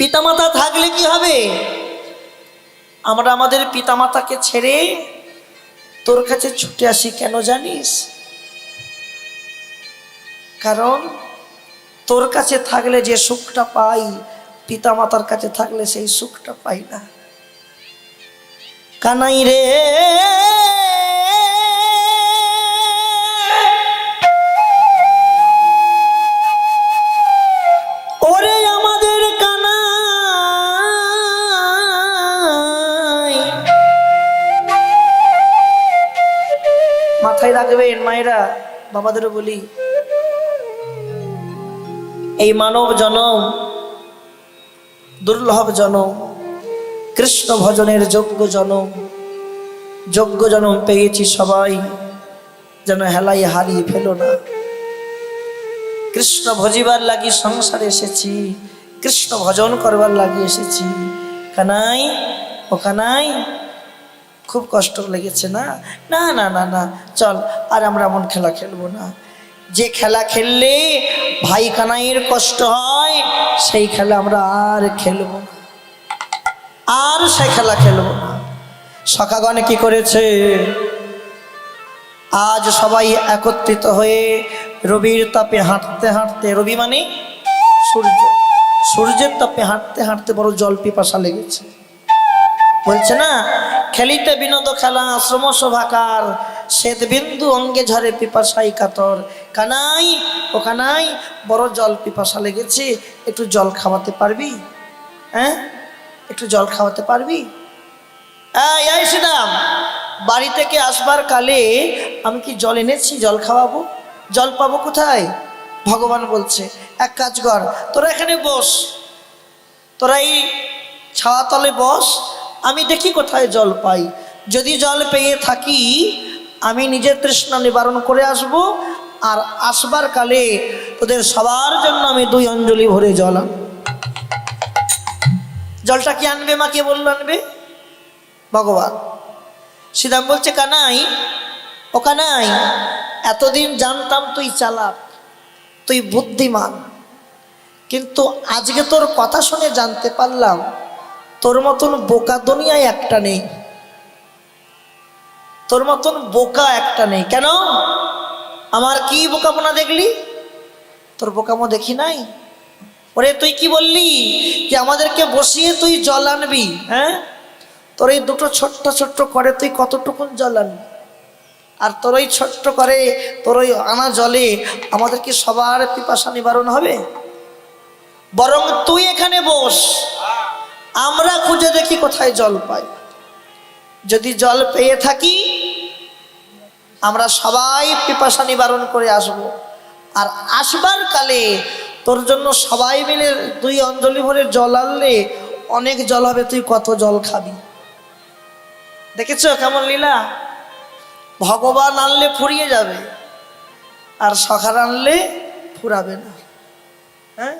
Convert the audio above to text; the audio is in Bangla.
পিতামাতা থাকলে কি হবে? আমরা আমাদের পিতামাতাকে ছেড়ে তোর কাছে ছুটে আসি কেন জানিস? কারণ তোর কাছে থাকলে যে সুখটা পাই, পিতামাতার কাছে থাকলে সেই সুখটা পাই না। কানাই রে ওরে আমাদের কানাই, মাথায় রাখবেন মায়েরা, বাবাদেরও বলি, এই মানব জনম দুর্লভ জনম, কৃষ্ণ ভজনের যোগ্য জনম, যোগ্য জনম পেয়েছি সবাই, যেন হেলাই হারিয়ে ফেলো না। কৃষ্ণ ভজিবার লাগি সংসারে এসেছি, কৃষ্ণ ভজন করবার লাগি এসেছি। কানাই, ও কানাই, খুব কষ্ট লেগেছে না? না না না না, চল আর আমরা এমন খেলা খেলবো না। যে খেলা খেললে ভাই কানাইয়ের কষ্ট হয় সেই খেলা আমরা আর খেলবো না, আর সে খেলা খেলবো না। সখাগণে কি করেছে? আজ সবাই একত্রিত হয়ে রবির তাপে হাঁটতে হাঁটতে, রবি মানে সূর্য, সূর্যের তাপে হাঁটতে হাঁটতে বড় জল পিপাসা লেগেছে। বলছে না, খেলিতে বিনোদ খেলা শ্রম শোভাকার, শ্বেত বিন্দু অঙ্গে ঝরে পিপাসাই কাতর। কানাই, ও কানাই, বড় জল পিপাসা লেগেছে, একটু জল খাওয়াতে পারবি? হ্যাঁ, একটু জল খাওয়াতে পারবি? এই শ্রীরাম, বাড়ি থেকে আসবার কালে আমি কি জল এনেছি? জল খাওয়াবো, জল পাবো কোথায়? ভগবান বলছে, এক কাজ কর, তোরা এখানে বস, তোরা এই ছাওয়া তলে বস, আমি দেখি কোথায় জল পাই। যদি জল পেয়ে থাকি আমি নিজের তৃষ্ণা নিবারণ করে আসব, আর আসবার কালে তোদের সবার জন্য আমি 2 অঞ্জলি ভরে জল আনব। জলটা কি আনবে? মা কে বললো আনবে? ভগবান। শ্রীরাম বলছে, কানাই, ও কানাই, এতদিন জানতাম তুই চালাক, তুই বুদ্ধিমান, কিন্তু আজকে তোর কথা শুনে জানতে পারলাম তোর মতন বোকা দুনিয়ায় একটা নেই, তোর মতন বোকা একটা নেই। কেন? আমার কি বোকামোনা দেখলি? তোর বোকামো দেখি নাই। ওরে তুই কি বললি যে আমাদেরকে বসিয়ে তুই জল আনবি? হ্যাঁ, তোর এই দুটো ছোট্ট ছোট্ট করে তুই কতটুকুন জল আনবি? আর তোর ওই ছোট্ট করে, তোর ওই আনা জলে আমাদের কি সবার পিপাসা নিবারণ হবে? বরং তুই এখানে বস, আমরা খুঁজে দেখি কোথায় জল পাই। যদি জল পেয়ে থাকি আমরা সবাই পিপাসা নিবারণ করে আসব, আর আসবার কালে তোর জন্য সবাই মিলে 2 অঞ্জলি ভরে জল আনলে অনেক জল হবে, তুই কত জল খাবি? দেখেছ কেমন লীলা? ভগবান আনলে ফুরিয়ে যাবে, আর সখার আনলে ফুরাবে না। হ্যাঁ,